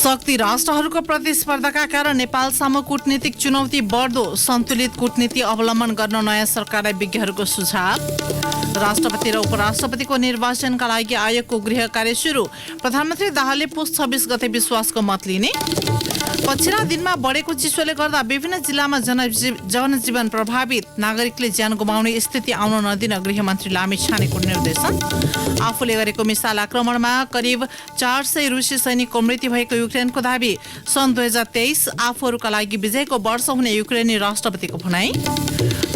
शक्ति राष्ट्रहरूको प्रतिस्पर्धाका कारण नेपाल सामु कूटनीतिक चुनौती बढ्दो, सन्तुलित कूटनीति अवलम्बन गर्न नयाँ सरकारलाई विज्ञहरूको सुझाव। राष्ट्रपति र उपराष्ट्रपतिको निर्वाचनका लागि आयोगको गृह कार्य सुरु, प्रधानमन्त्री दाहालले पुस 26 गते विश्वासको मत लिने। पछिल्ला दिनमा बढेको चिसोले गर्दा विभिन्न जिल्लामा जनजीवन प्रभावित, नागरिकले ज्यान गुमाउने स्थिति आउन नदिन गृहमन्त्री लामिछानेको निर्देशन। आफूले गरेको मिसाइल आक्रमणमा करिब 400 रुसी सैनिकको मृत्यु भएको युक्रेनको दाबी। सन् 2023 आफूहरूका लागि विजयको वर्ष हुने युक्रेनी राष्ट्रपतिको भनाई।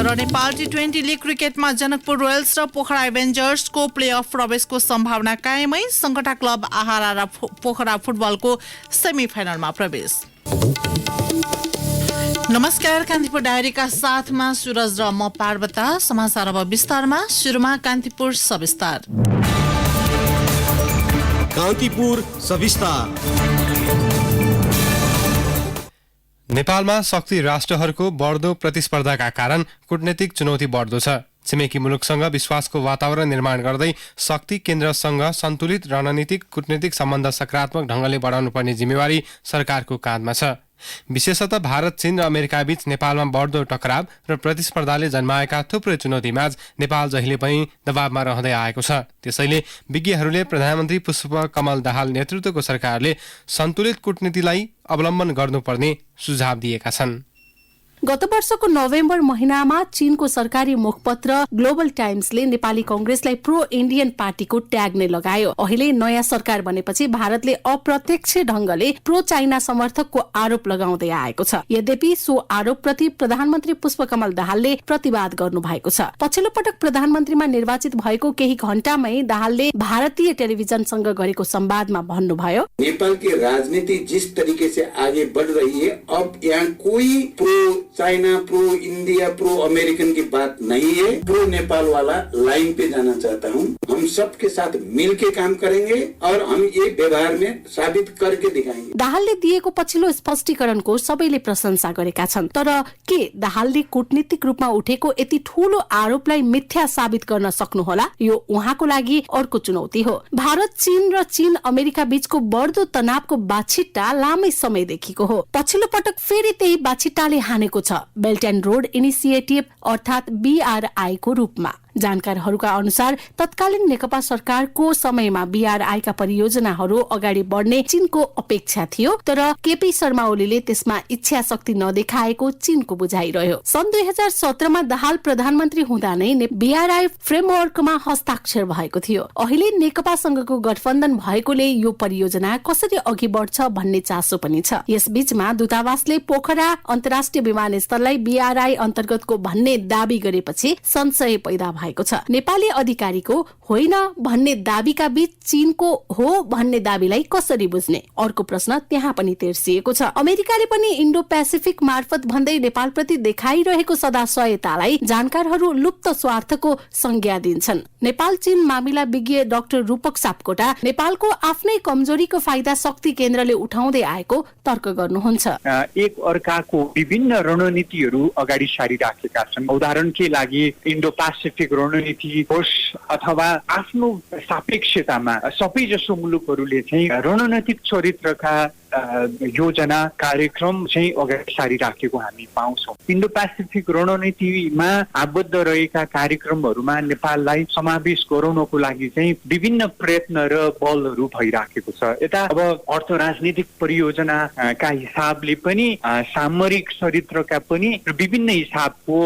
र नेपाल T20 लिग क्रिकेटमा जनकपुर रोयल्स र पोखरा एभेन्जर्सको प्लेअफ प्रवेशको सम्भावना कायमै। सङ्कटा क्लब आहारा र पोखरा फुटबलको सेमिफाइनलमा प्रवेश। नमस्कार, कान्तिपुर डायरीका साथमा सुरज र म पार्वता। समाचार अब विस्तारमा। सुरुमा कान्तिपुर सविस्तार। कान्तिपुर सविस्तार। नेपालमा शक्ति राष्ट्रहरूको बढ्दो प्रतिस्पर्धाका कारण कूटनीतिक चुनौती बढ्दो छ। छिमेकी मुलुकसँग विश्वासको वातावरण निर्माण गर्दै शक्ति केन्द्रसँग सन्तुलित रणनीतिक कूटनीतिक सम्बन्ध सकारात्मक ढंगले बढाउनु पर्ने जिम्मेवारी सरकारको काँधमा छ। विशेषतः भारत, चीन र अमेरिकाबीच नेपालमा बढ्दो टकराव र प्रतिस्पर्धाले जन्माएका थुप्रै चुनौतीमाझ नेपाल जहिले पनि दबावमा रहँदै आएको छ। त्यसैले विज्ञहरूले प्रधानमन्त्री पुष्पकमल दाहाल नेतृत्वको सरकारले सन्तुलित कूटनीतिलाई अवलम्बन गर्नुपर्ने सुझाव दिएका छन्। गत वर्षको नोभेम्बर महिनामा चीनको सरकारी मुखपत्र ग्लोबल टाइम्सले नेपाली कांग्रेसलाई प्रो इन्डियन पार्टीको ट्याग नै लगायो। अहिले नयाँ सरकार बनेपछि भारतले अप्रत्यक्ष ढंगले प्रो चाइना समर्थकको आरोप लगाउँदै आएको छ। यद्यपि सो आरोपप्रति प्रधानमन्त्री पुष्पकमल दाहालले प्रतिवाद गर्नु भएको छ। पछिल्लो पटक प्रधानमन्त्रीमा निर्वाचित भएको केही घण्टामै दाहालले भारतीय टेलिभिजनसँग गरेको संवादमा भन्नुभयो, नेपाल की राजनीति जिस तरीके से आगे बढ़ रही है, अब यहाँ कोई pro China, pro India, pro American की बात नहीं है। प्रो नेपाल वाला लाइन पे जाना चाहता हूँ। हम सबके साथ मिलके काम करेंगे और हम ये व्यवहार में साबित करके दिखाएंगे। दाहालले दिएको पछिल्लो स्पष्टीकरणको सबैले प्रशंसा गरेका छन्। तर के दाहालले कूटनीतिक रूपमा उठेको यति ठूलो आरोपलाई मिथ्या साबित गर्न सक्नुहोला? यो उहाँको लागि अर्को चुनौती हो। भारत, चीन र चीन अमेरिका बीचको बढ्दो तनावको बाछिट्टा लामै समयदेखिको हो। पछिल्लो पटक फेरि त्यही बाछिट्टाले हानेको छ, बेल्ट एन्ड रोड इनिसिएटिभ अर्थात BRI को रूपमा। जानकारहरूका अनुसार तत्कालीन नेकपा सरकारको समयमा BRI का परियोजनाहरू अगाडि बढ्ने चीनको अपेक्षा थियो, तर केपी शर्मा ओलीले त्यसमा इच्छा शक्ति नदेखाएको चीनको बुझाइरह्यो। सन् 2017 मा दाहाल प्रधानमन्त्री हुँदा नै BRI फ्रेमवर्कमा हस्ताक्षर भएको थियो। अहिले नेकपासँगको गठबन्धन भएकोले यो परियोजना कसरी अघि बढ्छ भन्ने चासो पनि छ। यसबीचमा दूतावासले पोखरा अन्तर्राष्ट्रिय विमानस्थललाई BRI अन्तर्गतको भन्ने दाबी गरेपछि संशय पैदा भएको छ। नेपाली अधिकारीको होइन भन्ने दाबीका बीच चीनको हो भन्ने दाबीलाई कसरी बुझ्ने? अर्को प्रश्न त्यहाँ पनि तेर्सिएको छ। अमेरिकाले पनि इन्डो पेसिफिक मार्फत भन्दै नेपालप्रति देखाइरहेको सदाशयतालाई जानकारहरू लुप्त स्वार्थको संज्ञा दिन्छन्। नेपाल चीन मामिला विज्ञ डाक्टर रूपक सापकोटा नेपालको आफ्नै कमजोरीको फाइदा शक्ति केन्द्रले उठाउँदै आएको तर्क गर्नुहुन्छ। एक अर्काको विभिन्न रणनीतिहरू अगाडि सारिराखेका छन्। उदाहरणकै लागि इन्डो पेसिफिक रणनीति होस् अथवा आफ्नो सापेक्षतामा सबै जसो मुलुकहरूले चाहिँ रणनीतिक चरित्रका योजना कार्यक्रम चाहिँ अगाडि सारिराखेको हामी पाउँछौँ। इन्डो पेसिफिक रणनीतिमा आबद्ध रहेका कार्यक्रमहरूमा नेपाललाई समावेश गराउनको लागि चाहिँ विभिन्न प्रयत्न र बलहरू भइराखेको छ। यता अब अर्थ राजनीतिक परियोजनाका हिसाबले पनि सामरिक चरित्रका पनि विभिन्न हिसाबको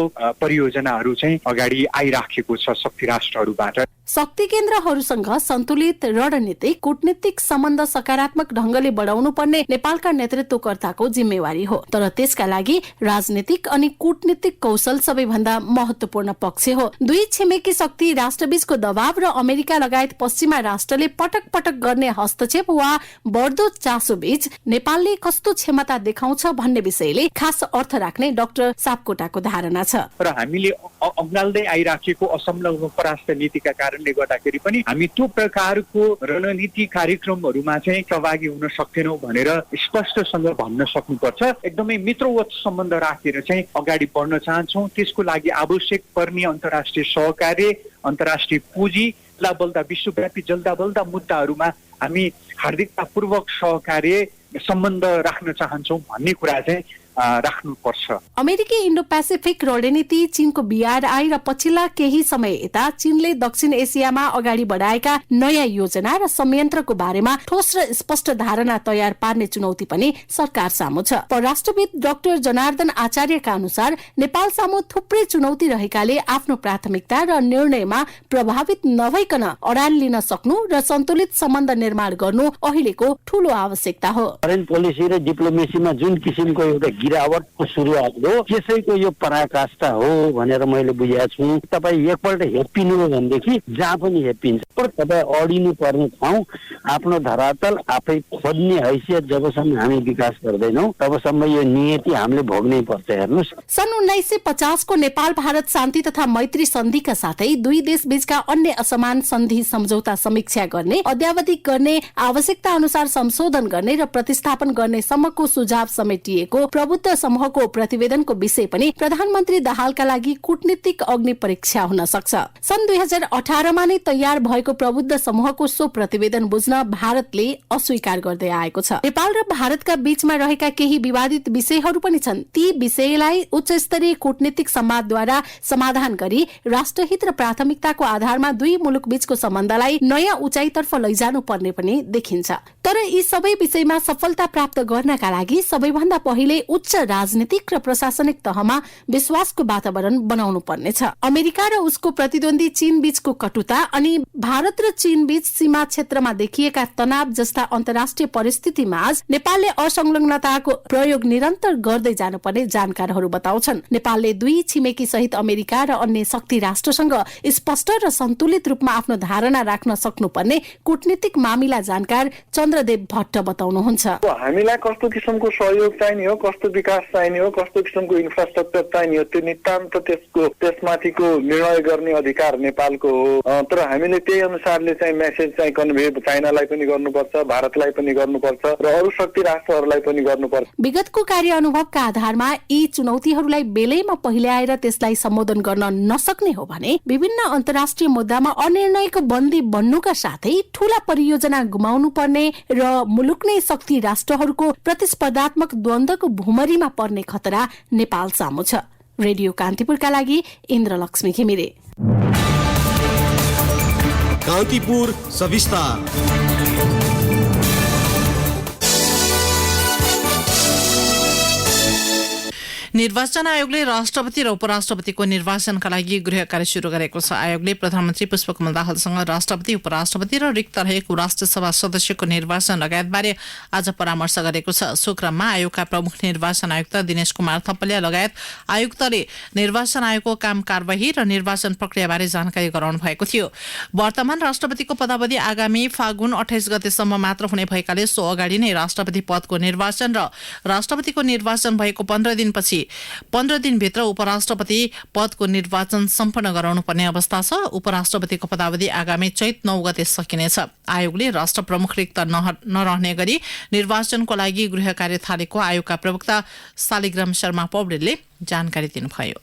परियोजनाहरू चाहिँ अगाडि आइराखेको छ शक्ति राष्ट्रहरूबाट। शक्ति केन्द्रहरूसँग सन्तुलित रणनीतिक कूटनीतिक सम्बन्ध सकारात्मक ढंगले बढाउनु पर्ने नेपालका नेतृत्वकर्ताको जिम्मेवारी हो। तर त्यसका लागि राजनीतिक अनि कूटनीतिक कौशल सबैभन्दा महत्वपूर्ण पक्ष हो। दुई छिमेकी शक्ति राष्ट्रबीचको दबाव र अमेरिका लगायत पश्चिमा राष्ट्रले पटक पटक गर्ने हस्तक्षेप वा बढ्दो चासो बीच नेपालले कस्तो क्षमता देखाउँछ भन्ने विषयले खास अर्थ राख्ने डाक्टर सापकोटाको धारणा छ। र हामीले अग्नाल्दै आइराखेको असंलग्न परास्त नीतिका कारणले गर्दाखेरि पनि हामी त्यो प्रकारको रणनीति कार्यक्रमहरूमा चाहिँ सहभागी हुन सक्दैनौँ भनेर स्पष्टसँग भन्न सक्नुपर्छ। एकदमै मित्रवत सम्बन्ध राखेर चाहिँ अगाडि बढ्न चाहन्छौँ। त्यसको लागि आवश्यक पर्ने अन्तर्राष्ट्रिय सहकार्य, अन्तर्राष्ट्रिय पुँजी, बल्दा विश्वव्यापी जल्दा बल्दा मुद्दाहरूमा हामी हार्दिकतापूर्वक सहकार्य सम्बन्ध राख्न चाहन्छौँ भन्ने कुरा चाहिँ राख्नुपर्छ। अमेरिकी इन्डो पेसिफिक रणनीति चीनको BRI र पछिल्ला केही समय यता चीनले दक्षिण एसियामा अगाडि बढाएका नयाँ योजना र संयन्त्रको बारेमा ठोस र स्पष्ट धारणा तयार पार्ने चुनौती पनि सरकार सामु छ। परराष्ट्रविद डाक्टर जनार्दन आचार्यका अनुसार नेपाल सामु थुप्रै चुनौती रहेकाले आफ्नो प्राथमिकता र निर्णयमा प्रभावित नभइकन अडान लिन सक्नु र सन्तुलित सम्बन्ध निर्माण गर्नु अहिलेको ठूलो आवश्यकता हो। फरेन पोलिसी र डिप्लोमेसीमा जुन किसिमको एउटा गिरावटको सुरुवात हो त्यसैको यो पराकाष्ठा हो भनेर मैले बुझेको छु। तपाईँ एकपल्ट हेप्पिनु हो भनेदेखि जहाँ पनि हेप्पिन्छ, तर तपाईँ अडिनु पर्ने ठाउँ आफ्नो धरातल आफै खोज्ने हैसियत जबसम्म हामी विकास गर्दैनौँ तबसम्म यो नियति हामीले भोग्नै पर्छ। हेर्नुहोस्, सन् 1950 को नेपाल भारत शान्ति तथा मैत्री सन्धिका साथै दुई देश बीचका अन्य असमान सन्धि सम्झौता समीक्षा गर्ने, अद्यावधिक गर्ने, आवश्यकता अनुसार संशोधन गर्ने र प्रतिस्थापन गर्ने सम्मको सुझाव समेटिएको प्रबुद्ध समूहको प्रतिवेदनको विषय पनि प्रधानमन्त्री दाहालका लागि कूटनीतिक अग्नि परीक्षा हुन सक्छ। सन् 2018 मा नै तयार भएको प्रबुद्ध समूहको सो प्रतिवेदन बुझ्न भारतले अस्वीकार गर्दै आएको छ। नेपाल र भारतका बीचमा रहेका केही विवादित विषयहरू पनि छन्। ती विषयलाई उच्च स्तरीय कूटनीतिक संवादद्वारा समाधान गरी राष्ट्रहित र प्राथमिकताको आधारमा दुई मुलुक बीचको सम्बन्धलाई नयाँ उचाइतर्फ लैजानु पर्ने पनि देखिन्छ। तर यी सबै विषयमा सफलता प्राप्त गर्नका लागि सबैभन्दा पहिले उच्च राजनीतिक र प्रशासनिक तहमा विश्वासको वातावरण बनाउनु पर्नेछ। अमेरिका र उसको प्रतिद्वन्दी चीन बीचको कटुता अनि भारत र चीन बीच सीमा क्षेत्रमा देखिएका तनाव जस्ता अन्तर्राष्ट्रिय परिस्थितिमा नेपालले असंलग्नताको प्रयोग निरन्तर गर्दै जानुपर्ने जानकारहरू बताउँछन्। नेपालले दुई छिमेकी सहित अमेरिका र अन्य शक्ति राष्ट्रसँग स्पष्ट र सन्तुलित रूपमा आफ्नो धारणा राख्न सक्नुपर्ने कूटनीतिक मामिला जानकार चन्द्रदेव भट्ट बताउनुहुन्छ। हामीलाई कस्तो किसिमको सहयोग चाहिने हो, कस्तो विकास चाहिने हो, कस्तो किसिमको इन्फ्रास्ट्रक्चर चाहिने हो, त्यो नितान्त त्यसमाथिको निर्णय गर्ने अधिकार नेपालको हो। तर हामीले त्यही अनुसारले चाहिँ मेसेज चाहिँ कन्भे चाइनालाई पनि गर्नुपर्छ, भारतलाई पनि गर्नुपर्छ र अरू शक्ति राष्ट्रहरूलाई पनि गर्नुपर्छ। विगतको कार्य अनुभवका आधारमा यी चुनौतीहरूलाई बेलैमा पहिल्याएर त्यसलाई सम्बोधन गर्न नसक्ने हो भने विभिन्न अन्तर्राष्ट्रिय मुद्दामा अनिर्णयको बन्दी बन्नुका साथै ठूला परियोजना गुमाउनु पर्ने र मुलुक नै शक्ति राष्ट्रहरूको प्रतिस्पर्धात्मक द्वन्द्वको भुमरीमा पर्ने खतरा नेपाल सामु छ। रेडियो कान्तिपुरका लागि इन्द्रलक्ष्मी घिमिरे। कान्तिपुर सविस्तार। निर्वाचन आयोगले राष्ट्रपति र उपराष्ट्रपतिको निर्वाचनका लागि गृह कार्य सुरु गरेको छ। आयोगले प्रधानमन्त्री पुष्पकमल दाहालसँग राष्ट्रपति, उपराष्ट्रपति र रिक्त रहेको राष्ट्रिय सभा सदस्यको निर्वाचन लगायतबारे आज परामर्श गरेको छ। सो क्रममा आयोगका प्रमुख निर्वाचन आयुक्त दिनेश कुमार थपलिया लगायत आयुक्तले निर्वाचन आयोगको काम कारबाही र निर्वाचन प्रक्रियाबारे जानकारी गराउनु भएको थियो। वर्तमान राष्ट्रपतिको पदावधि आगामी फागुन 28 गतेसम्म मात्र हुने भएकाले सो अगाडि नै राष्ट्रपति पदको निर्वाचन र राष्ट्रपतिको निर्वाचन भएको 15 दिनभित्र उपराष्ट्रपति पदको निर्वाचन सम्पन्न गराउनु पर्ने अवस्था छ। उपराष्ट्रपतिको पदावधि आगामी चैत 9 गते सकिनेछ। आयोगले राष्ट्र प्रमुख रिक्त नरहने गरी निर्वाचनको लागि गृह कार्य थालेको आयोगका प्रवक्ता शालिग्राम शर्मा पौडेलले जानकारी दिनुभयो।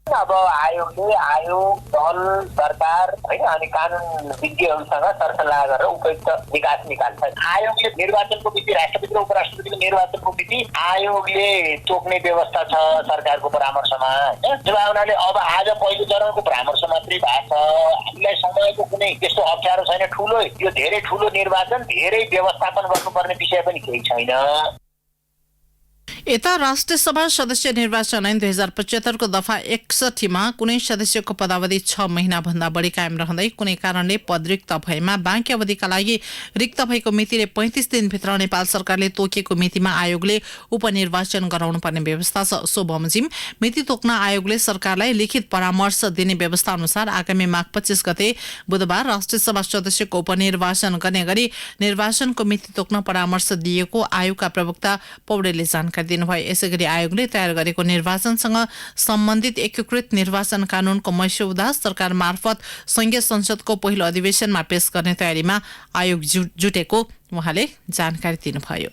अब आयोगले आयोग, दल, सरकार होइन अनि कानुन विज्ञहरूसँग सरसल्लाह गरेर उपयुक्त निकास निकाल्छ। आयोगले निर्वाचनको मिति, राष्ट्रपति र उपराष्ट्रपतिको निर्वाचनको मिति आयोगले तोक्ने व्यवस्था छ सरकारको परामर्शमा होइन। त्यो हुनाले अब आज पहिलो चरणको परामर्श मात्रै भएको छ। हामीलाई समयको कुनै त्यस्तो अप्ठ्यारो छैन। ठुलो यो धेरै ठुलो निर्वाचन, धेरै व्यवस्थापन गर्नुपर्ने विषय पनि केही छैन। यता राष्ट्रिय सभा सदस्य निर्वाचन ऐन 2075 को दफा 61 मा कुनै सदस्यको पदावधि 6 महिना भन्दा बढी कायम रहँदै कुनै कारणले पद रिक्त भएमा बाँकी अवधिका लागि रिक्त भएको मितिले 35 दिनभित्र नेपाल सरकारले तोकेको मितिमा आयोगले उपनिर्वाचन गराउनु पर्ने व्यवस्था छ। सो बमोजिम मिति तोक्न आयोगले सरकारलाई लिखित परामर्श दिने व्यवस्था अनुसार आगामी माघ 25 गते बुधबार राष्ट्रिय सभा सदस्यको उपनिर्वाचन गर्ने गरी निर्वाचनको मिति तोक्न परामर्श दिएको आयोगका प्रवक्ता पौडेलले जानकारी दिनुभयो। यसैगरी आयोगले तयार गरेको निर्वाचनसँग सम्बन्धित एकीकृत निर्वाचन कानूनको मस्यौदा सरकार मार्फत संघीय संसदको पहिलो अधिवेशनमा पेश गर्ने तयारीमा आयोग जुटेको उहाँले जानकारी दिनुभयो।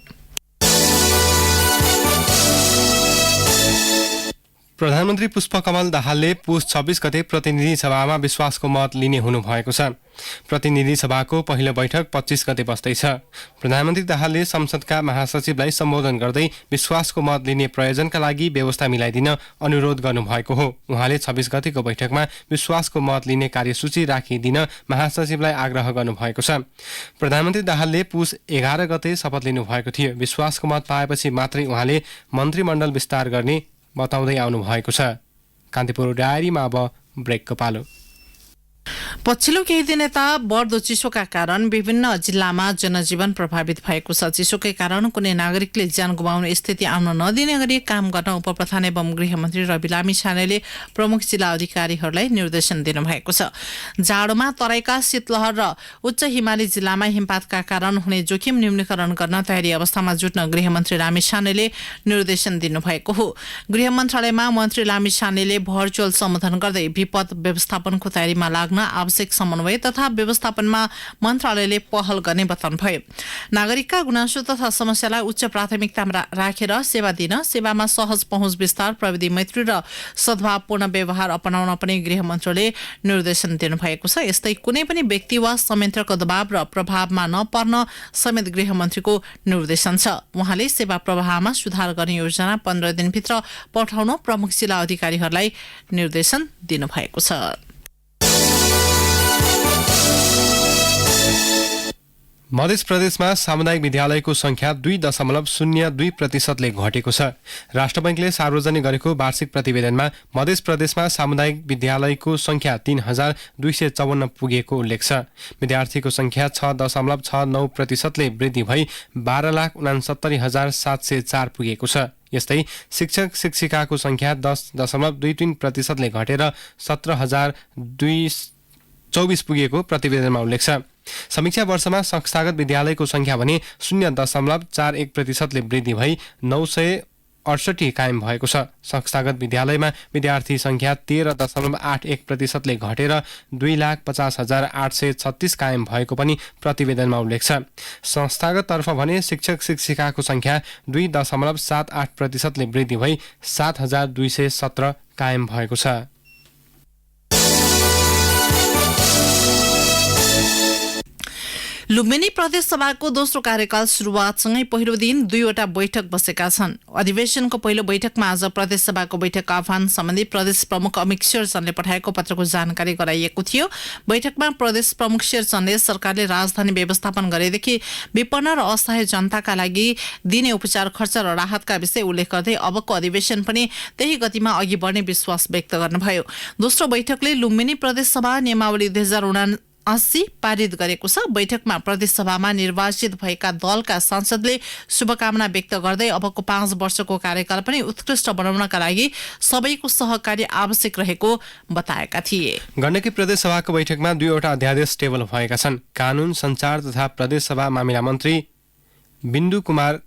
प्रधानमन्त्री पुष्पकमल दाहालले पुस 26 गते प्रतिनिधि सभामा विश्वासको मत लिने हुनुभएको छ। प्रतिनिधि सभाको पहिलो बैठक 25 गते बस्दैछ। प्रधानमन्त्री दाहालले संसदका महासचिवलाई सम्बोधन गर्दै विश्वासको मत लिने प्रयोजनका लागि व्यवस्था मिलाइदिन अनुरोध गर्नुभएको हो। उहाँले 26 गतेको बैठकमा विश्वासको मत लिने कार्यसूची राखिदिन महासचिवलाई आग्रह गर्नुभएको छ। प्रधानमन्त्री दाहालले पुस 11 गते शपथ लिनुभएको थियो। विश्वासको मत पाएपछि मात्रै उहाँले मन्त्रीमण्डल विस्तार गर्ने बताउँदै आउनु भएको छ। कान्तिपुर डायरीमा अब ब्रेकको पालो। पछिल्लो केही दिन यता बढ्दो चिसोका कारण विभिन्न जिल्लामा जनजीवन प्रभावित भएको छ। चिसोकै कारण कुनै नागरिकले ज्यान गुमाउने स्थिति आउन नदिने गरी काम गर्न उपप्रधान एवं गृहमन्त्री रवि लामी छानेले प्रमुख जिल्ला अधिकारीहरूलाई निर्देशन दिनुभएको छ। जाडोमा तराईका शीतलहर र उच्च हिमाली जिल्लामा हिमपातका कारण हुने जोखिम न्यूनीकरण गर्न तयारी अवस्थामा जुट्न गृहमन्त्री लामी छानेले निर्देशन दिनुभएको हो। गृह मन्त्रालयमा मन्त्री लामी छानेले भर्चुअल सम्बोधन गर्दै विपद व्यवस्थापनको तयारीमा लाग्न आवश्यक समन्वय तथा व्यवस्थापनमा मन्त्रालयले पहल गर्ने बताउनुभयो। नागरिकका गुनासो तथा समस्यालाई उच्च प्राथमिकतामा राखेर सेवा दिन, सेवामा सहज पहुँच विस्तार, प्रविधि मैत्री र सद्भावपूर्ण व्यवहार अपनाउन पनि गृहमन्त्रीले निर्देशन दिनुभएको छ। यस्तै कुनै पनि व्यक्ति वा संयन्त्रको दबाव र प्रभावमा नपर्न समेत गृहमन्त्रीको निर्देशन छ। उहाँले सेवा प्रवाहमा सुधार गर्ने योजना 15 दिनभित्र पठाउन प्रमुख जिल्ला अधिकारीहरूलाई निर्देशन दिनुभएको छ। मध्य प्रदेशमा सामुदायिक विद्यालयको संख्या 2.02% घटेको छ। राष्ट्र बैंकले सार्वजनिक गरेको वार्षिक प्रतिवेदनमा मध्य प्रदेशमा सामुदायिक विद्यालयको संख्या 3,254 पुगेको उल्लेख छ। विद्यार्थीको संख्या 6.69% वृद्धि भई 12,69,704 पुगेको छ। यस्तै शिक्षक शिक्षिकाको संख्या 10.23% घटेर 17,224 पुगेको प्रतिवेदनमा उल्लेख छ। समीक्षा वर्षमा संस्थागत विद्यालयको संख्या भने 0.41% वृद्धि भई 968 कायम भएको छ। संस्थागत विद्यालयमा विद्यार्थी संख्या 13.81% घटेर 2,50,836 कायम भएको पनि प्रतिवेदनमा उल्लेख छ। संस्थागत तर्फ भने शिक्षक शिक्षिकाको संख्या 2.78% वृद्धि भई 7,217 कायम भएको छ। लुम्बिनी प्रदेश सभाको दोस्रो कार्यकाल सुरुवातसँगै पहिलो दिन 2वटा बैठक बसेका छन्। अधिवेशनको पहिलो बैठकमा आज प्रदेश सभाको बैठक आह्वान सम्बन्धी प्रदेश प्रमुख अमित शेरचनले पठाएको पत्रको जानकारी गराइएको थियो। बैठकमा प्रदेश प्रमुख शेरचनले सरकारले राजधानी व्यवस्थापन गरेदेखि विपन्न र असहाय जनताका लागि दिने उपचार खर्च र राहतका विषय उल्लेख गर्दै अबको अधिवेशन पनि त्यही गतिमा अघि बढ्ने विश्वास व्यक्त गर्नुभयो। दोस्रो बैठकले लुम्बिनी प्रदेश सभा नियमावली 2079 पारित गरेको छ। बैठकमा प्रदेश सभामा निर्वाचित भएका दलका सांसदले शुभकामना व्यक्त गर्दै अबको 5 वर्षको कार्यकाल पनि उत्कृष्ट बनाउनका लागि सबैको सहकार्य आवश्यक रहेको बताएका थिए। गण्डकी प्रदेश सभाको बैठकमा 2वटा अध्यादेश टेबल भएका छन्। कानून संचार तथा प्रदेश सभा मामिला मन्त्री बिन्दु कुमार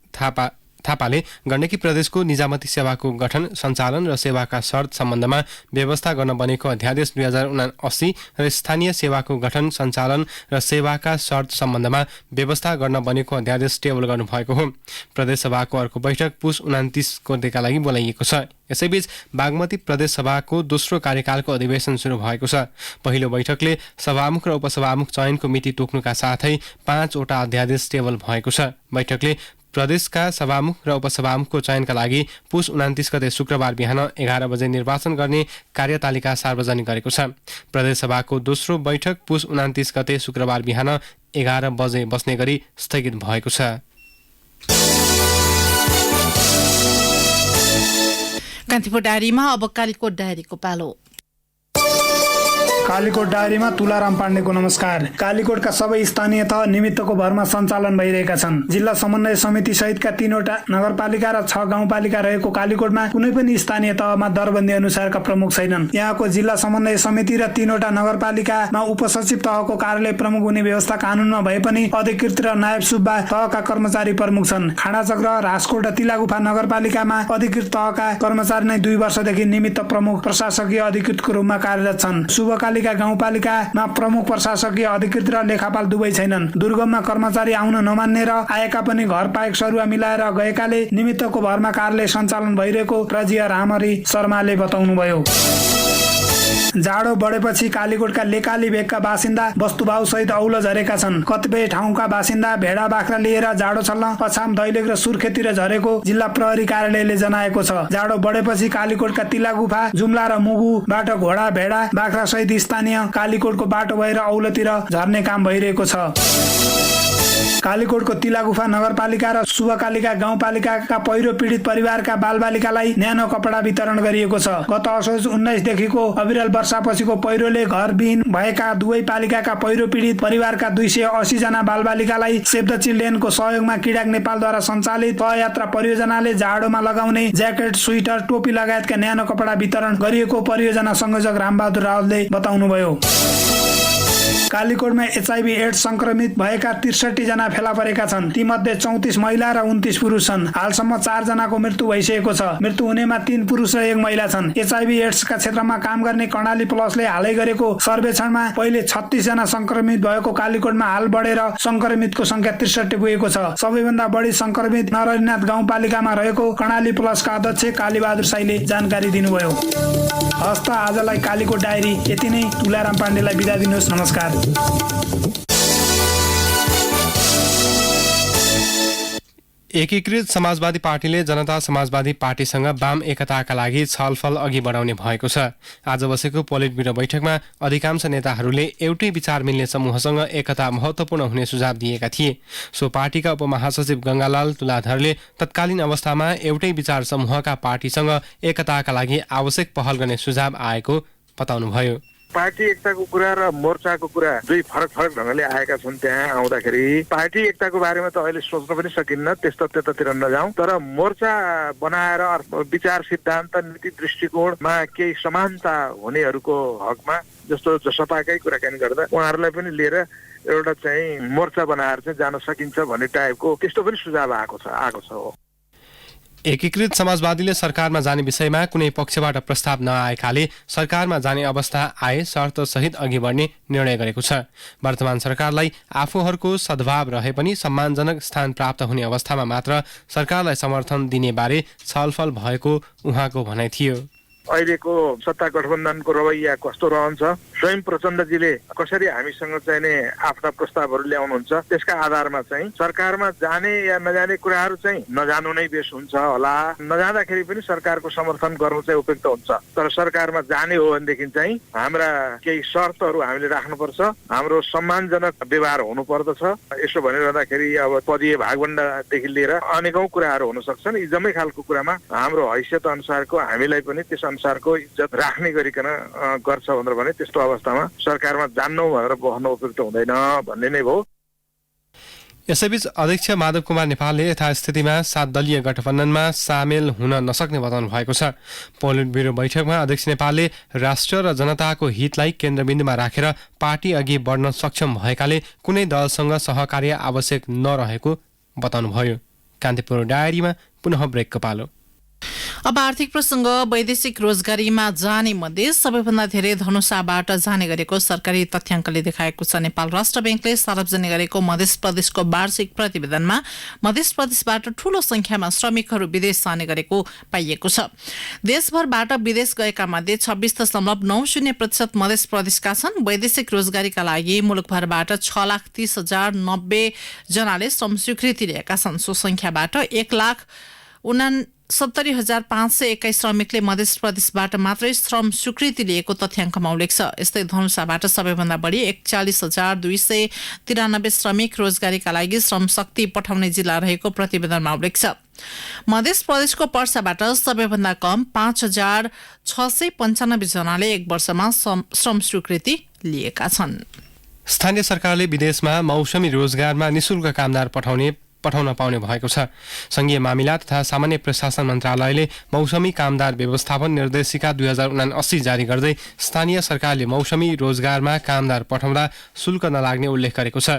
थापाले गण्डकी प्रदेशको निजामती सेवाको गठन, सञ्चालन र सेवाका शर्त सम्बन्धमा व्यवस्था गर्न बनेको अध्यादेश 2079 र स्थानीय सेवाको गठन, सञ्चालन र सेवाका शर्त सम्बन्धमा व्यवस्था गर्न बनेको अध्यादेश टेबल गर्नुभएको हो। प्रदेश सभाको अर्को बैठक पुस 29 गतेका लागि बोलाइएको छ। यसैबीच बागमती प्रदेश सभाको दोस्रो कार्यकालको अधिवेशन सुरु भएको छ। पहिलो बैठकले सभामुख र उपसभामुख चयनको मिति तोक्नुका साथै 5वटा अध्यादेश टेबल भएको छ। बैठकले प्रदेशका सभामुख र उपसभामुखको चयनका लागि पुस 29 गते शुक्रबार बिहान 11 बजे निर्वाचन गर्ने कार्यतालिका सार्वजनिक गरेको छ। प्रदेश सभाको दोस्रो बैठक पुस 29 गते शुक्रबार बिहान 11 बजे बस्ने गरी स्थगित भएको छ। कान्तिपुर डायरीमा अब कालीकोट डायरीको पालो। कालीकोट डायरीमा तुलाराम पाण्डेको नमस्कार। कालीकोटका सबै स्थानीय तह निमित्तको भरमा सञ्चालन भइरहेका छन्। जिल्ला समन्वय समिति सहितका 3वटा नगरपालिका र 6 गाउँपालिका रहेको कालीकोटमा कुनै पनि स्थानीय तहमा दरबन्दी अनुसारका प्रमुख छैनन्। यहाँको जिल्ला समन्वय समिति र 3वटा नगरपालिकामा उपसचिव तहको कार्यालय प्रमुख हुने व्यवस्था कानूनमा भए पनि अधिकृत र नायब सुब्बा तहका कर्मचारी प्रमुख छन्। खाडाचक्र, राजकोट र तिलागुफा नगरपालिकामा अधिकृत तहका कर्मचारी नै 2 वर्षदेखि निमित्त प्रमुख प्रशासकीय अधिकृतको रूपमा कार्यरत छन्। शुभकाली नगरपालिका गाउँपालिकामा प्रमुख प्रशासकीय अधिकृत र लेखापाल दुवै छैनन्। दुर्गममा कर्मचारी आउन नमान्ने र आएका पनि घर पाएक सरुवा मिलाएर गएकाले निमित्तको भरमा कार्यालय सञ्चालन भइरहेको रजिया रामरी शर्माले बताउनुभयो। जाडो बढेपछि कालीकोटका लेकाली भेगका बासिन्दा वस्तुभाव सहित औलो झरेका छन्। कतिपय ठाउँका बासिन्दा भेडा बाख्रा लिएर जाडो छल्न पछाम, दैलेख र सुर्खेततिर झरेको जिल्ला प्रहरी कार्यालयले जनाएको छ। जाडो बढेपछि कालीकोटका तिला गुफा, जुम्ला र मुगुबाट घोडा भेडा बाख्रा सहित स्थानीय कालीकोटको बाटो भएर औलोतिर झर्ने काम भइरहेको छ। कालीकोटको तिलागुफा नगरपालिका र शुभकालिका गाउँपालिकाका पहिरो पीडित परिवारका बालबालिकालाई न्यानो कपडा वितरण गरिएको छ। गत असोज 19 देखिको अविरल वर्षापछिको पहिरोले घरविहीन भएका दुवै पालिकाका पहिरो पीडित परिवारका 280 जना बालबालिकालाई सेभ द चिल्ड्रेनको सहयोगमा किडाक नेपालद्वारा सञ्चालित पदयात्रा परियोजनाले जाडोमा लगाउने ज्याकेट, स्वेटर, टोपी लगायतका न्यानो कपडा वितरण गरिएको परियोजना संयोजक रामबहादुर रावलले बताउनुभयो। कालीकोटमा HIV एड्स संक्रमित भएका 63 जना फेला परेका छन्। तीमध्ये 34 महिला र 29 पुरुष छन्। हालसम्म 4 जनाको मृत्यु भइसकेको छ। मृत्यु हुनेमा 3 पुरुष र 1 महिला छन्। HIV एड्सका क्षेत्रमा काम गर्ने कर्णाली प्लसले हालै गरेको सर्वेक्षणमा पहिले 36 जना संक्रमित भएको कालीकोटमा हाल बढेर संक्रमितको संख्या 63 पुगेको छ। सबैभन्दा बढी संक्रमित नरहरिनाथ गाउँपालिकामा रहेको कर्णाली प्लसका अध्यक्ष कालीबहादुर साईले जानकारी दिनुभयो। हस्त आजलाई कालीकोट डायरी यति नै। तुलाराम पाण्डेलाई बिदा दिनुहोस्। नमस्कार। एकीकृत समाजवादी पार्टीले जनता समाजवादी पार्टीसँग वाम एकताका लागि छलफल अघि बढाउने भएको छ। आज बसेको पोलिट ब्युरो बैठकमा अधिकांश नेताहरूले एउटै विचार मिल्ने समूहसँग एकता महत्त्वपूर्ण हुने सुझाव दिएका थिए। सो पार्टीका उपमहासचिव गंगालाल तुलाधरले तत्कालीन अवस्थामा एउटै विचार समूहका पार्टीसँग एकताका लागि आवश्यक पहल गर्ने सुझाव आएको बताउनुभयो। पार्टी एकताको कुरा र मोर्चाको कुरा दुई फरक फरक ढंगले आएका छन्। त्यहाँ आउँदाखेरि पार्टी एकताको बारेमा त अहिले सोच्न पनि सकिन्न, त्यतातिर नजाउँ। तर मोर्चा बनाएर विचार सिद्धान्त नीति दृष्टिकोणमा केही समानता हुनेहरूको हकमा जस्तो जसपाकै कुराकानी गर्दा उहाँहरूलाई पनि लिएर एउटा चाहिँ मोर्चा बनाएर चाहिँ जान सकिन्छ भन्ने टाइपको त्यस्तो पनि सुझाव आएको छ हो। एकीकृत समाजवादीले सरकारमा जाने विषयमा कुनै पक्षबाट प्रस्ताव नआएकाले सरकारमा जाने अवस्था आए शर्त सहित अघि बढ्ने निर्णय गरेको छ। वर्तमान सरकारलाई आफूहरूको सद्भाव रहे पनि सम्मानजनक स्थान प्राप्त हुने अवस्थामा मात्र सरकारलाई समर्थन दिने बारे छलफल भएको उहाँको भनाइ थियो। अहिलेको सत्ता गठबन्धनको रवैया कस्तो रहन्छ, स्वयं प्रचण्डजीले कसरी हामीसँग चाहिँ नि आफ्ना प्रस्तावहरू ल्याउनुहुन्छ, त्यसका आधारमा चाहिँ सरकारमा जाने या नजाने कुराहरू चाहिँ नजानु नै बेस हुन्छ होला। नजाँदाखेरि पनि सरकारको समर्थन गर्नु चाहिँ उपयुक्त हुन्छ। तर सरकारमा जाने हो भनेदेखि चाहिँ हाम्रा केही शर्तहरू हामीले राख्नुपर्छ। हाम्रो सम्मानजनक व्यवहार हुनुपर्दछ। यसो भनिरहँदाखेरि अब पदीय भागवण्डादेखि लिएर अनेकौं कुराहरू हुन सक्छन्। यी जम्मै खालको कुरामा हाम्रो हैसियत अनुसारको हामीलाई पनि त्यस अनुसारको इज्जत राख्ने गरिकन गर्छ भनेर भने त्यस्तो अवस्थामा सरकारमा जान्नु भनेर बस्नु उपयुक्त हुँदैन भन्ने नै भयो। यसैबीच अध्यक्ष माधव कुमार नेपालले यथास्थितिमा 7 दलीय गठबन्धनमा सामेल हुन नसक्ने बताउनु भएको छ। पोलिट ब्युरो बैठकमा अध्यक्ष नेपालले राष्ट्र र जनताको हितलाई केन्द्रबिन्दुमा राखेर पार्टी अघि बढ्न सक्षम भएकाले कुनै दलसँग सहकार्य आवश्यक नरहेको बताउनुभयो। कान्तिपुर डायरीमा पुनः ब्रेकको पालो। अब आर्थिक प्रसंग। वैदेशिक रोजगारीमा जाने मध्ये सबैभन्दा धेरै धनुषाबाट जाने गरेको सरकारी तथ्याङ्कले देखाएको छ। नेपाल राष्ट्र बैंकले सार्वजनिक गरेको मध्य प्रदेशको वार्षिक प्रतिवेदनमा मध्य प्रदेशबाट ठूलो संख्यामा श्रमिकहरू विदेश जाने गरेको पाइएको छ। देशभरबाट विदेश गएका मध्ये 26.90% मध्य प्रदेशका छन्। वैदेशिक रोजगारीका लागि मुलुकभरबाट 6,30,090 जनाले श्रम स्वीकृति लिएका छन्। सो संख्याबाट 1,70,521 श्रमिकले मध्य प्रदेशबाट मात्रै श्रम स्वीकृति लिएको तथ्याङ्कमा उल्लेख छ। यस्तै धनुषाबाट सबैभन्दा बढी 41,293 श्रमिक रोजगारीका लागि श्रम शक्ति पठाउने जिल्ला रहेको प्रतिवेदनमा उल्लेख छ। मध्य प्रदेशको पर्साबाट सबैभन्दा कम 5,695 जनाले एक वर्षमा श्रम स्वीकृति लिएका छन्। स्थानीय सरकारले विदेशमा मौसमी रोजगारमा निशुल्क कामदार पठाउने पठाउन पाउने भएको छ। संघीय मामिला तथा सामान्य प्रशासन मन्त्रालयले मौसमी कामदार व्यवस्थापन निर्देशिका 2079 जारी गर्दै स्थानीय सरकारले मौसमी रोजगारमा कामदार पठाउँदा शुल्क नलाग्ने उल्लेख गरेको छ।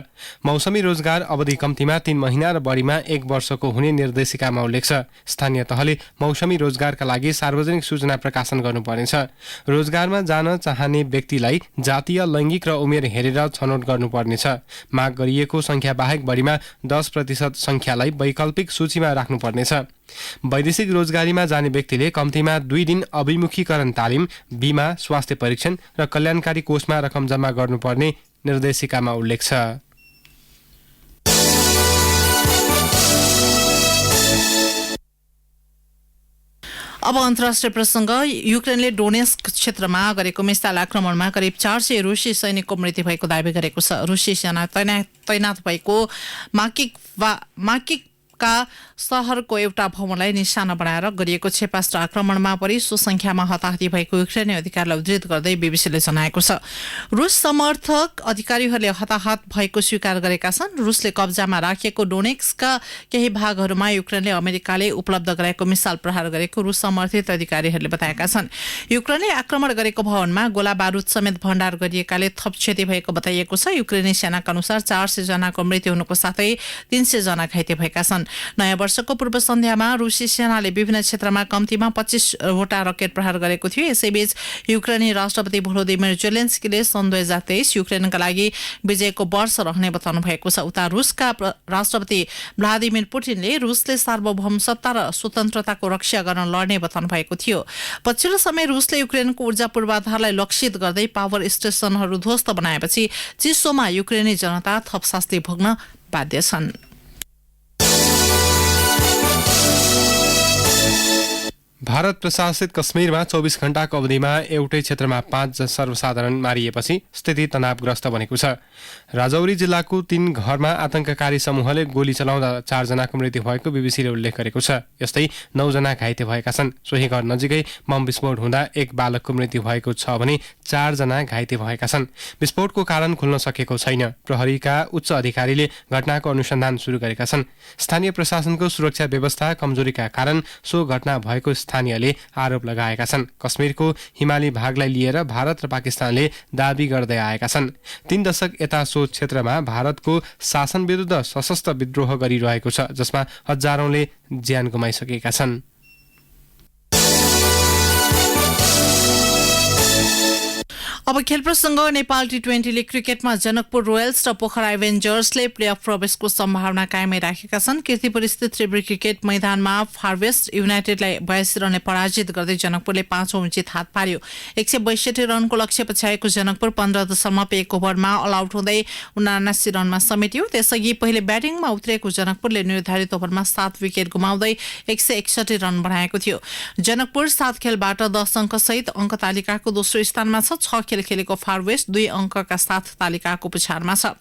मौसमी रोजगार अवधि कम्तीमा 3 महिना र बढीमा 1 वर्षको हुने निर्देशिकामा उल्लेख छ। स्थानीय तहले मौसमी रोजगारका लागि सार्वजनिक सूचना प्रकाशन गर्नुपर्नेछ। रोजगारमा जान चाहने व्यक्तिलाई जातीय, लैङ्गिक र उमेर हेरेर छनौट गर्नुपर्नेछ। माग गरिएको संख्या बाहेक बढीमा 10% संख्यालाई वैकल्पिक सूचीमा राख्नुपर्नेछ। वैदेशिक रोजगारीमा जाने व्यक्तिले कम्तीमा 2 दिन अभिमुखीकरण तालिम, बीमा, स्वास्थ्य परीक्षण र कल्याणकारी कोषमा रकम जम्मा गर्नुपर्ने निर्देशिकामा उल्लेख छ। अब अन्तर्राष्ट्रिय प्रसङ्ग। युक्रेनले डोनेस्क क्षेत्रमा गरेको मिसाइल आक्रमणमा करिब 400 रुसी सैनिकको मृत्यु भएको दावी गरेको छ। रुसी सेना तैनात भएको माकिकका सहरको एउटा भवनलाई निशाना बनाएर गरिएको क्षेपास्त्र आक्रमणमा परि सो संख्यामा हताहती भएको युक्रेनी अधिकारीलाई उद्धृत गर्दै बीबीसीले जनाएको छ। रुस समर्थक अधिकारीहरूले हताहत भएको स्वीकार गरेका छन्। रुसले कब्जामा राखेको डोनेस्कका केही भागहरूमा युक्रेनले अमेरिकाले उपलब्ध गराएको मिसाइल प्रहार गरेको रुस समर्थित अधिकारीहरूले बताएका छन्। युक्रेनले आक्रमण गरेको भवनमा गोला बारुद समेत भण्डार गरिएकाले थप क्षति भएको बताइएको छ। युक्रेनी सेनाका अनुसार 400 जनाको मृत्यु हुनुको साथै 300 जना घाइते भएका छन्। नयाँ वर्षको पूर्व सन्ध्यामा रुसी सेनाले विभिन्न क्षेत्रमा कम्तीमा 25 वटा रकेट प्रहार गरेको थियो। यसैबीच युक्रेनी राष्ट्रपति भोलोदिमिर जेलेन्स्कीले सन् 2023 युक्रेनका लागि विजयको वर्ष रहने बताउनु भएको छ। उता रुसका राष्ट्रपति भ्लादिमिर पुटिनले रुसले सार्वभौमसत्ता र स्वतन्त्रताको रक्षा गर्न लड्ने बताउनु भएको थियो। पछिल्लो समय रुसले युक्रेनको ऊर्जा पूर्वाधारलाई लक्षित गर्दै पावर स्टेशनहरू ध्वस्त बनाएपछि चिसोमा युक्रेनी जनता थप शास्ति भोग्न बाध्य छन्। भारत प्रशासित कश्मीरमा 24 घण्टाको अवधिमा एउटै क्षेत्रमा 5 सर्वसाधारण मारिएपछि स्थिति तनावग्रस्त बनेको छ। राजौरी जिल्लाको 3 घरमा आतंककारी समूहले गोली चलाउँदा 4 जनाको मृत्यु भएको बीबीसीले उल्लेख गरेको छ। यस्तै 9 जना घाइते भएका छन्। सोही घर नजिकै बम विस्फोट हुँदा 1 बालकको मृत्यु भएको छ भने 4 जना घाइते भएका छन्। विस्फोटको कारण खुल्न सकेको छैन। प्रहरीका उच्च अधिकारीले घटनाको अनुसन्धान सुरु गरेका छन्। स्थानीय प्रशासनको सुरक्षा व्यवस्था कमजोरीका कारण सो घटना भएको स्थानीयले आरोप लगाएका छन्। कश्मीरको हिमाली भागलाई लिएर भारत र पाकिस्तानले दाबी गर्दै आएका छन्। 3 दशक यता सो क्षेत्रमा भारतको शासन विरुद्ध सशस्त्र विद्रोह गरिरहेको छ, जसमा हजारौंले ज्यान गुमाइसकेका छन्। अब खेल प्रसङ्ग। नेपाल T20 लीग क्रिकेटमा जनकपुर रोयल्स र पोखरा एभेन्जर्सले प्लेअफ प्रवेशको सम्भावना कायमै राखेका छन्। कीर्तिपुर स्थित त्रिवेणी क्रिकेट मैदानमा फारवेस्ट युनाइटेडलाई 82 रनले पराजित गर्दै जनकपुरले 5औं जित हात पार्यो। 162 रनको लक्ष्य पछ्याएको जनकपुर 15.1 ओभरमा अल आउट हुँदै 79 रनमा समेटियो। त्यसअघि पहिले ब्याटिङमा उत्रेको जनकपुरले निर्धारित ओभरमा 7 विकेट गुमाउँदै 161 रन बनाएको थियो। जनकपुर 7 खेलबाट 10 अङ्कसहित अङ्क तालिकाको दोस्रो स्थानमा छ। 6 खेल खेलेको फारवेस्ट 2 अङ्कका साथ तालिकाको पछाडमा छ।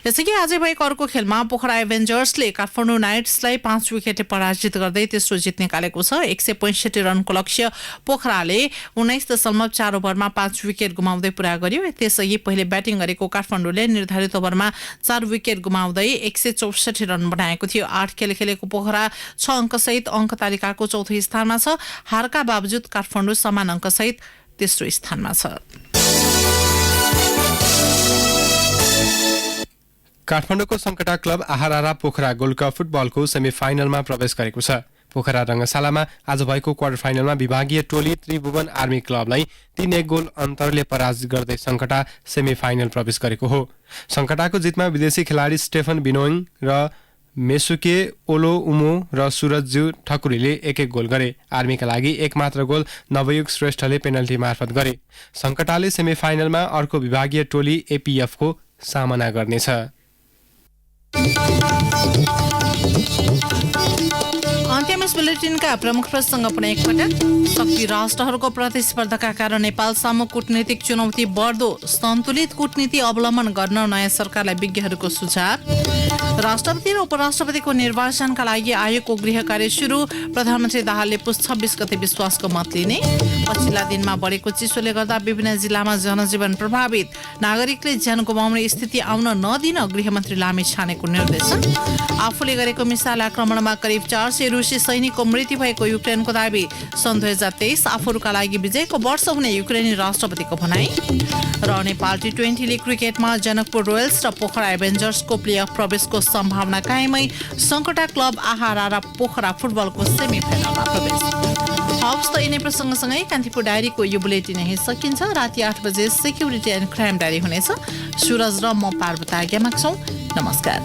यसैगरी आज भएको अर्को खेलमा पोखरा एभेन्जर्सले काठमाडौँ नाइट्सलाई 5 विकेटले पराजित गर्दै तेस्रो जित निकालेको छ। 165 रनको लक्ष्य पोखराले 19.4 ओभरमा 5 विकेट गुमाउँदै पूरा गर्यो। त्यसअघि पहिले ब्याटिङ गरेको काठमाडौँले निर्धारित ओभरमा 4 विकेट गुमाउँदै 164 रन बनाएको थियो। 8 खेल खेलेको पोखरा 6 अङ्कसहित अङ्क तालिकाको चौथो स्थानमा छ। हारका बावजुद काठमाडौँ समान अङ्कसहित तेस्रो स्थानमा छ। काठमाडौँको सङ्कटा क्लब आहारा पोखरा गोल्ड कप फुटबलको सेमिफाइनलमा प्रवेश गरेको छ। पोखरा रङ्गशालामा आज भएको क्वार्टर फाइनलमा विभागीय टोली त्रिभुवन आर्मी क्लबलाई 3-1 गोल अन्तरले पराजित गर्दै सङ्कटा सेमिफाइनल प्रवेश गरेको हो। सङ्कटाको जितमा विदेशी खेलाडी स्टेफन बिनोइङ र मेसुके ओलो उमो र सुरजजु ठकुरीले 1-1 गोल गरे। आर्मीका लागि एक मात्र गोल नवयुग श्रेष्ठले पेनल्टी मार्फत गरे। सङ्कटाले सेमिफाइनलमा अर्को विभागीय टोली एपीएफको सामना गर्नेछ। अन्त्यमा बुलेटिनका प्रमुख प्रसङ्ग पनि एकपटक। शक्ति राष्ट्रहरूको प्रतिस्पर्धाका कारण नेपाल सामु कूटनीतिक चुनौती बढ्दो, सन्तुलित कूटनीति अवलम्बन गर्न नयाँ सरकारलाई विज्ञहरूको सुझाव। राष्ट्रपति र उपराष्ट्रपतिको निर्वाचनका लागि आयोगको गृह कार्य सुरु। प्रधानमन्त्री दाहालले पुस 26 गते विश्वासको मत लिने। पछिल्ला दिनमा बढेको चिसोले गर्दा विभिन्न जिल्लामा जनजीवन प्रभावित। नागरिकले ज्यान गुमाउने स्थिति आउन नदिन गृहमन्त्री लामिछानेको निर्देशन। आफूले गरेको मिसाइल आक्रमणमा करिब 400 रुसी सैनिकको मृत्यु भएको युक्रेनको दाबी। सन् 2023 आफूहरूका लागि विजयको वर्ष हुने युक्रेनी राष्ट्रपतिको भनाई। र नेपाल T20 लीग क्रिकेटमा जनकपुर रोयल्स र पोखरा एभेन्जर्सको प्लेअफ प्रवेशको सम्भावना कायमै। सङ्कटा क्लब आहारा र पोखरा फुटबलको सेमिफाइनलमा प्रवेश। हवस् त यिनै प्रसङ्गसँगै कान्तिपुर डायरीको यो बुलेटिन यही सकिन्छ। राति 8 बजे सेक्युरिटी एन्ड क्राइम डायरी हुनेछ। सुरज र म पार्वता आज्ञा माग्छौँ। नमस्कार।